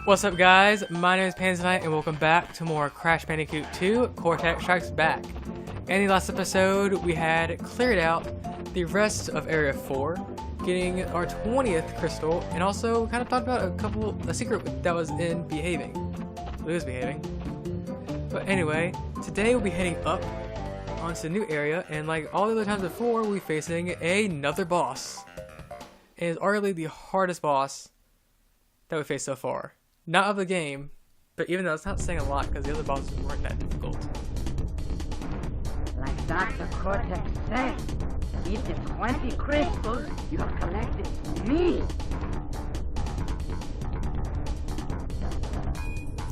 What's up, guys? My name is Panzanite, and welcome back to more Crash Bandicoot 2 Cortex Strikes Back. In the last episode, we had cleared out the rest of Area 4, getting our 20th crystal, and also kind of talked about a secret that was in behaving. It was behaving. But anyway, today we'll be heading up onto the new area, and like all the other times before, we'll be facing another boss. It is arguably the hardest boss that we faced so far. Not of the game, but even though it's not saying a lot because the other bosses weren't that difficult. Like Dr. Cortex said, eat the 20 crystals you have collected from me.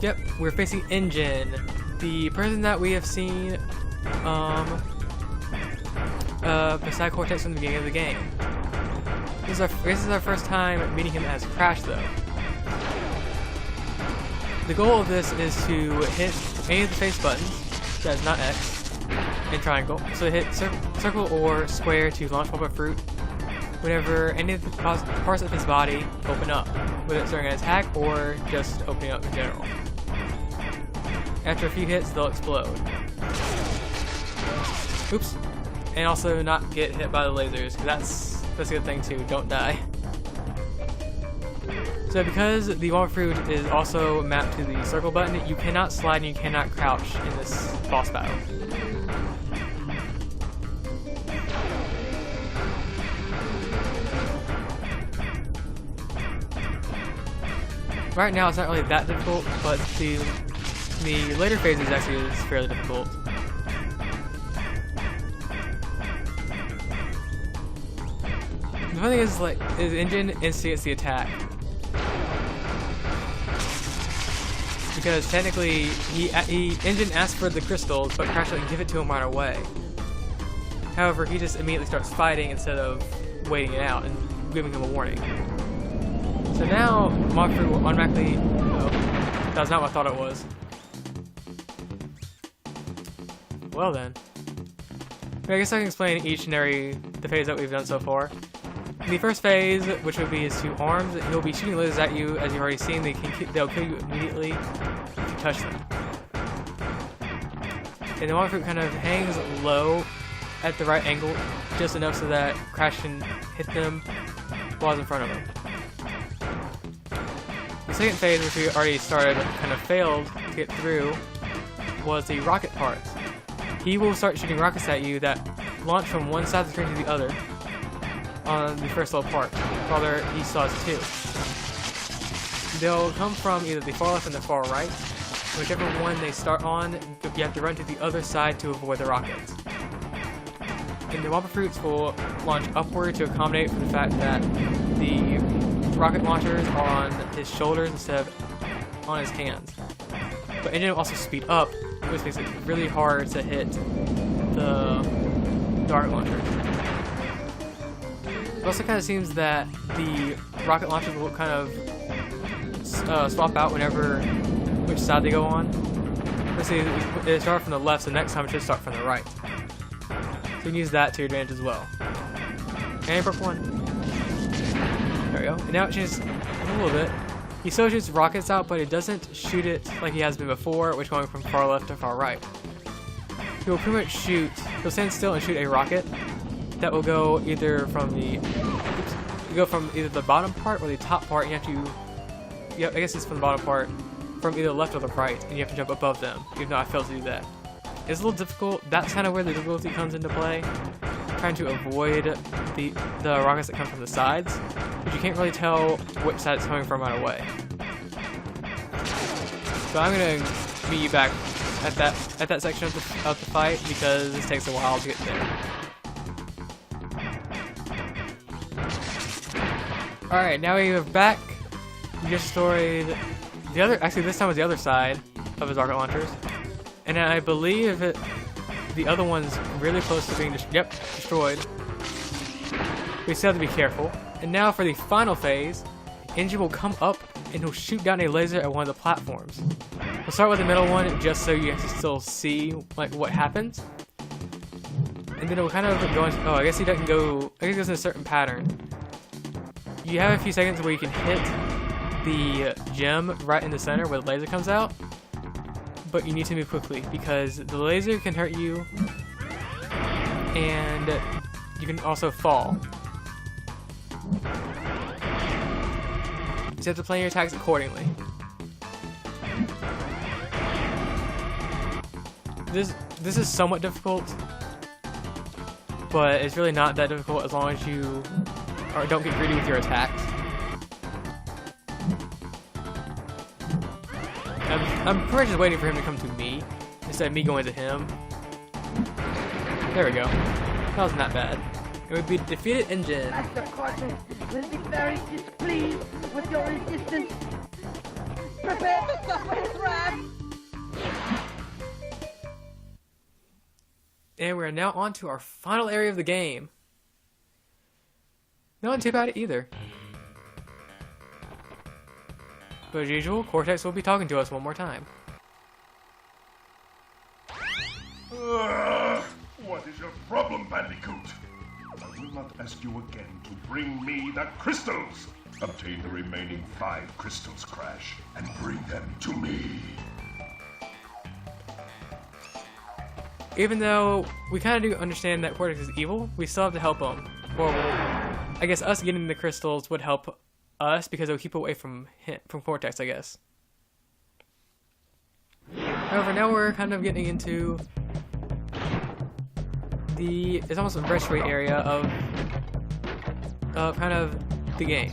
Yep, we're facing Engine, the person that we have seen beside Cortex from the beginning of the game. This is our first time meeting him as Crash, though. The goal of this is to hit any of the face buttons, that's not X, and triangle. So hit circle or square to launch pop a fruit whenever any of the parts of his body open up, whether it's during an attack or just opening up in general. After a few hits, they'll explode. Oops. And also not get hit by the lasers, because that's a good thing too, don't die. So because the one fruit is also mapped to the circle button, you cannot slide and you cannot crouch in this boss battle. Right now it's not really that difficult, but the later phases actually is fairly difficult. The funny thing is, like, his engine instigates the attack. Because technically, Engine asked for the crystals, but Crash doesn't give it to him right away. However, he just immediately starts fighting instead of waiting it out and giving him a warning. So now, Monfruit will automatically... Oh, that's not what I thought it was. Well then. I guess I can explain each and every the phase that we've done so far. In the first phase, which would be his two arms, he'll be shooting lasers at you. As you've already seen, they'll kill you immediately if you touch them. And the Monfruit kind of hangs low at the right angle, just enough so that Crash can hit them while he's in front of him. The second phase, which we already started, kind of failed to get through, was the rocket parts. He will start shooting rockets at you that launch from one side of the screen to the other on the first little part. Father, he saw us too. They'll come from either the far left and the far right. Whichever one they start on, you have to run to the other side to avoid the rockets. And the Wampa Fruits will launch upward to accommodate for the fact that the rocket launchers are on his shoulders instead of on his hands. But Engine will also speed up, which makes it really hard to hit the rocket launcher. It also kind of seems that the rocket launchers will kind of swap out which side they go on. Let's see, it started from the left, so next time it should start from the right. So you can use that to your advantage as well. And broke one. There we go. And now it changes a little bit. He still shoots rockets out, but it doesn't shoot it like he has been before, which going from far left to far right. He will pretty much he'll stand still and shoot a rocket that will go either from either the bottom part or the top part, and you have to, I guess it's from the bottom part, from either the left or the right, and you have to jump above them, even though I failed to do that. It's a little difficult. That's kind of where the difficulty comes into play, trying to avoid the rockets that come from the sides, but you can't really tell which side it's coming from right away. So I'm gonna meet you back at that section of the fight, because this takes a while to get there. Alright, now we're back. We just destroyed the other, actually this time was the other side of his rocket launchers. And I believe the other one's really close to being destroyed. We still have to be careful. And now for the final phase, Engine will come up and he'll shoot down a laser at one of the platforms. We'll start with the middle one just so you can still see like what happens. And then it will kind of go into, I guess he doesn't go, I guess it goes in a certain pattern. You have a few seconds where you can hit the gem right in the center where the laser comes out, but you need to move quickly because the laser can hurt you, and you can also fall. You have to plan your attacks accordingly. This is somewhat difficult, but it's really not that difficult as long as you don't get greedy with your attacks. I'm pretty much just waiting for him to come to me instead of me going to him. There we go. That wasn't that bad. It would be defeated engine. Master Cortex will be very displeased with your resistance. Prepare to suffer his wrath! And we're now on to our final area of the game. Not too bad either. But as usual, Cortex will be talking to us one more time. What is your problem, Bandicoot? I will not ask you again to bring me the crystals. Obtain the remaining 5 crystals, Crash, and bring them to me. Even though we kind of do understand that Cortex is evil, we still have to help him. Or, I guess us getting the crystals would help us because it would keep away from Cortex, I guess. However, now we're kind of getting into it's almost a retro area of kind of the game.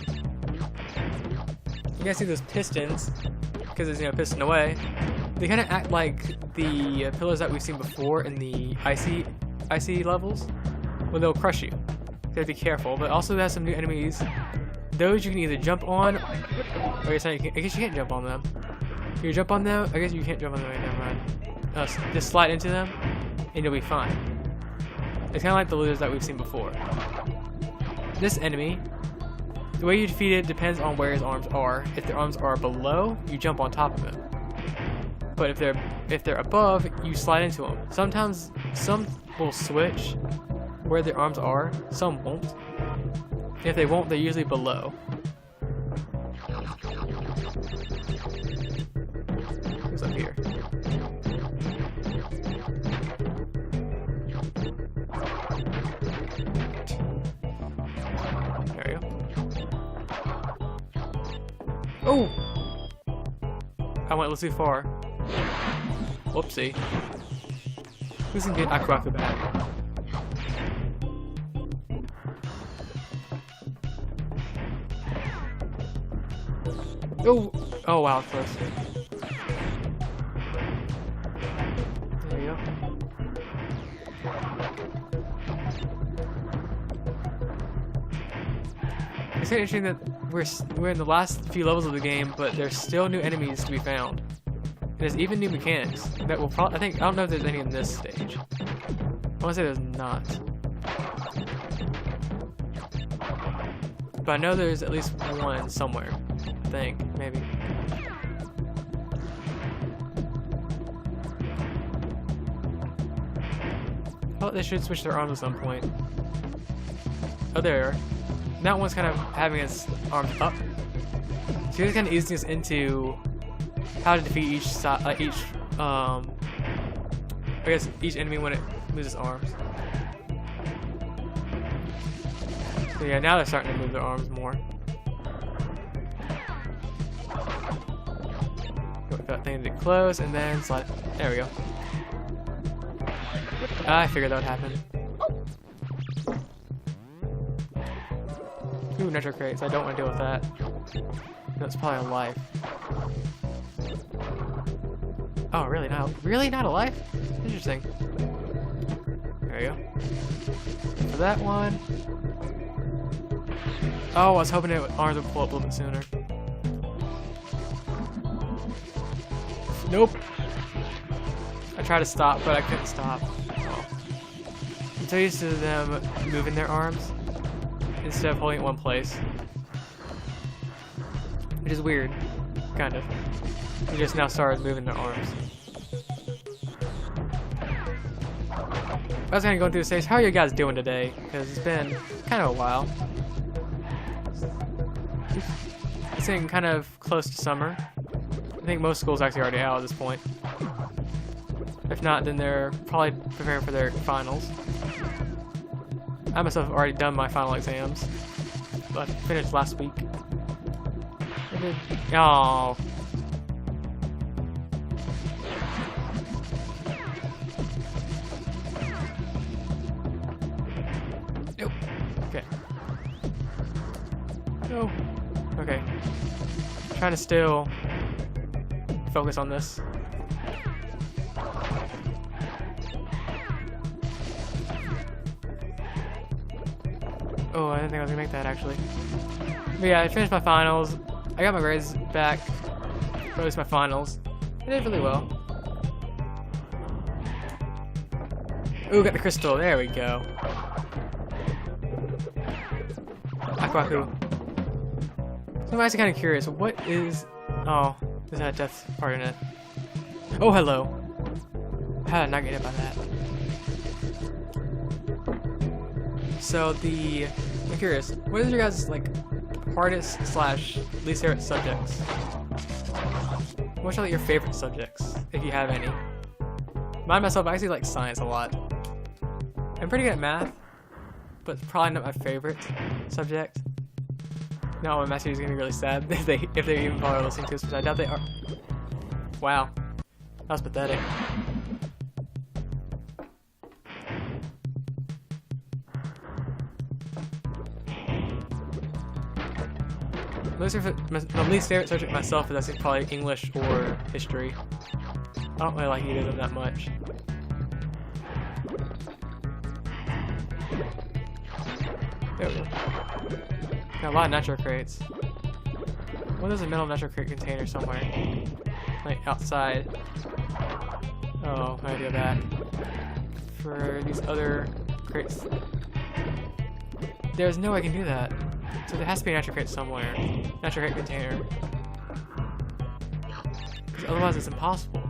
You guys see those pistons, because it's, piston away. They kind of act like the pillars that we've seen before in the icy levels, where they'll crush you. You gotta be careful, but also it has some new enemies. Those you can either jump on, or I guess you can't jump on them. If you jump on them, I guess you can't jump on them right now, man. Just slide into them, and you'll be fine. It's kind of like the looters that we've seen before. This enemy, the way you defeat it depends on where his arms are. If their arms are below, you jump on top of him. But if they're above, you slide into them. Sometimes some will switch where their arms are, some won't. If they won't, they're usually below. What's up here? There we go. Oh! I went a little too far. Whoopsie. This is good acrobat. Oh! Oh wow, close. There you go. It's interesting that we're in the last few levels of the game, but there's still new enemies to be found. And there's even new mechanics that will probably, I don't know if there's any in this stage. I want to say there's not. But I know there's at least one somewhere. I think, maybe. Oh, they should switch their arms at some point. Oh, there. That one's kind of having its arms up. So it's kind of easing us into how to defeat each side, I guess each enemy when it moves its arms. So yeah, now they're starting to move their arms more. Got that thing to close and then slide. There we go. I figured that would happen. Ooh, nitro crates. I don't want to deal with that. That's probably a life. Oh, really? Not a life? Interesting. There you go. For that one. Oh, I was hoping arms would pull up a little bit sooner. Nope. I tried to stop, but I couldn't stop. Oh. I'm so used to them moving their arms instead of holding it in one place. Which is weird. Kind of. They just now started moving their arms. I was kind of going through the stage. How are you guys doing today? Because it's been kind of a while. it's getting kind of close to summer. I think most schools are actually already out at this point. If not, then they're probably preparing for their finals. I myself have already done my final exams. I finished last week. I did. Oh. Nope. Okay. No. Okay. Trying to still focus on this. Oh, I didn't think I was gonna make that actually. But yeah, I finished my finals. I got my grades back, or at least my finals. I did really well. Ooh, got the crystal. There we go. Aquaku. So I'm actually kind of curious. What is? Oh, is that a death part in it? Oh, hello. How did I not get hit by that? So I'm curious, what is your guys' like hardest / least favorite subjects? What are like your favorite subjects, if you have any? Mine myself, I actually like science a lot. I'm pretty good at math, but it's probably not my favorite subject. No, my math teacher's gonna be really sad if they even bother listening to us, because I doubt they are. Wow, that was pathetic. My least favorite subject myself is actually probably English or history. I don't really like either of them that much. There we go. Got a lot of nitro crates. What is a metal nitro crate container somewhere? Like outside. Oh, I do that. For these other crates. There's no way I can do that. So there has to be a nitro crate somewhere. Nitro crate container. Because otherwise it's impossible.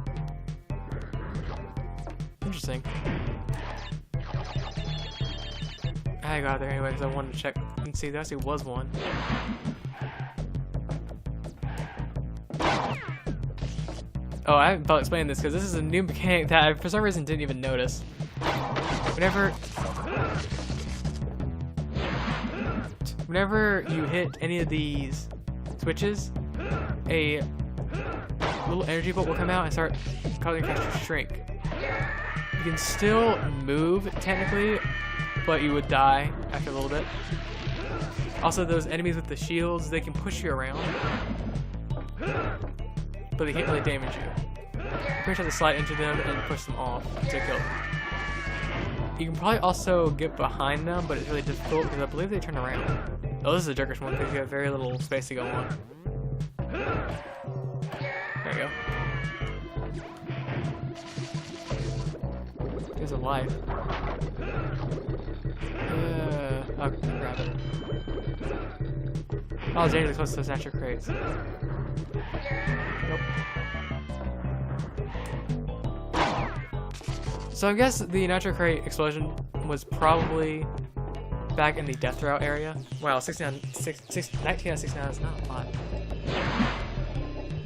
Interesting. I got there anyway because I wanted to check and see there actually was one. Oh, I haven't probably explained this because this is a new mechanic that I for some reason didn't even notice. Whenever you hit any of these switches, a little energy bolt will come out and start causing your character to shrink. You can still move technically, but you would die after a little bit. Also, those enemies with the shields, they can push you around, but they can't really damage you. You pretty much have to slide into them and push them off to kill them. You can probably also get behind them, but it's really difficult because I believe they turn around. Oh, this is a jerkish one because you have very little space to go on. There you go. There's a life. I'll grab it. Oh, it's dangerous close to those natural crates. Nope. So I guess the nitro crate explosion was probably back in the death route area. Wow, 19 out of 69 is not a lot.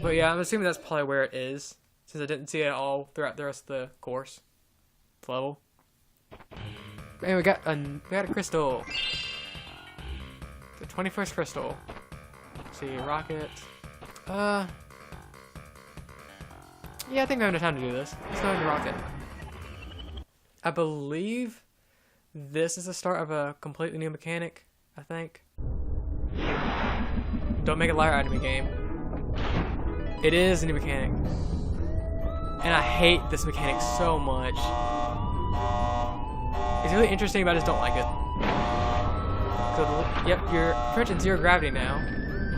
But yeah, I'm assuming that's probably where it is, since I didn't see it all throughout the rest of the course level. And we got a crystal. The 21st crystal. Let's see, rocket. Yeah, I think I have enough time to do this. Let's go into rocket. I believe this is the start of a completely new mechanic, I think. Don't make a liar out of me, game. It is a new mechanic. And I hate this mechanic so much. It's really interesting, but I just don't like it. So, yep, you're pretty much in zero gravity now.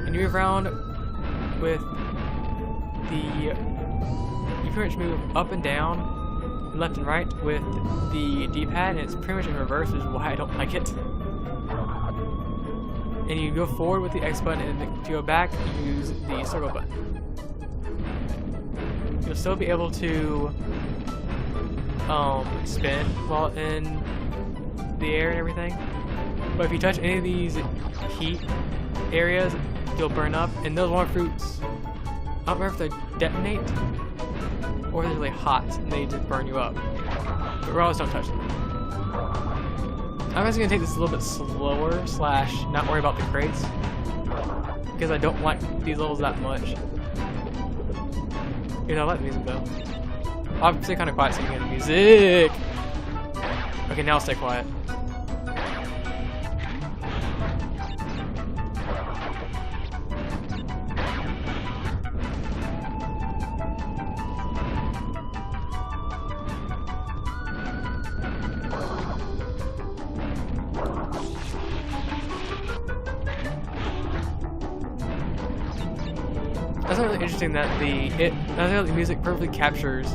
And you move around with you pretty much move up and down, left and right with the D-pad, and it's pretty much in reverse, which is why I don't like it. And you go forward with the X button, and to go back, you use the circle button. You'll still be able to spin while in the air and everything, but if you touch any of these heat areas, you'll burn up, and those water fruits, I don't remember if they detonate or they're really hot and they just burn you up. But regardless, don't touch them. I'm just gonna take this a little bit slower, slash not worry about the crates, because I don't like these levels that much. You know, I like the music though. I'll stay kind of quiet so you can hear the music. Okay, now I'll stay quiet. That's really interesting that the music perfectly captures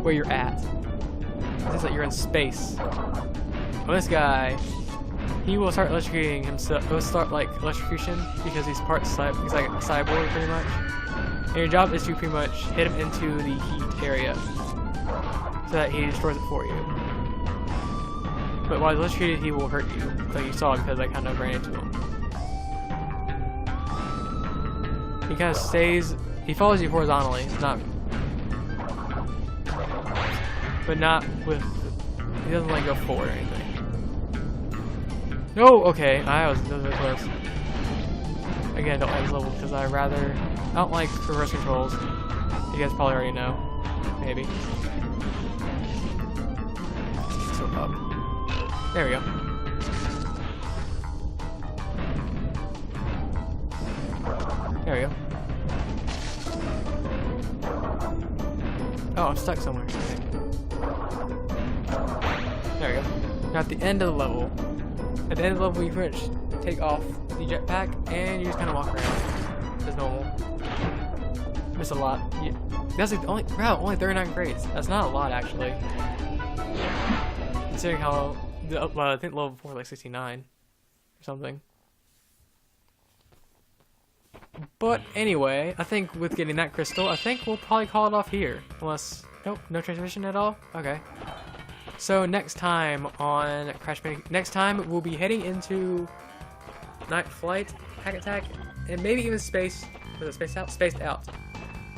where you're at. It says that you're in space. Well, this guy, he will start electrocuting himself. He'll start like electrocution because he's like a cyborg pretty much. And your job is to pretty much hit him into the heat area so that he destroys it for you. But while he's electrocuted, he will hurt you, like you saw because I kind of ran into him. He kind of stays. He follows you horizontally, but not with. He doesn't like go forward or anything. No, okay, I was really close. Again, I don't like this level because I don't like reverse controls. You guys probably already know, maybe. So up. There we go. There we go. Oh, I'm stuck somewhere. Okay. There we go. Now at the end of the level. At the end of the level, you pretty much take off the jetpack and you just kind of walk around as normal. Miss a lot. Yeah. That's like only 39 grades. That's not a lot actually. Considering how I think level 4 is like 69 or something. But anyway, I think with getting that crystal, I think we'll probably call it off here. Unless, nope, no transmission at all? Okay. So next time on Crash Bandicoot, next time we'll be heading into Night Flight, Hack Attack, and maybe even Space, was it Spaced Out? Spaced Out.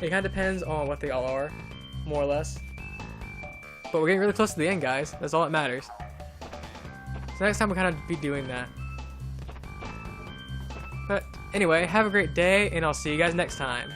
It kind of depends on what they all are, more or less. But we're getting really close to the end, guys. That's all that matters. So next time we'll kind of be doing that. But anyway, have a great day, and I'll see you guys next time.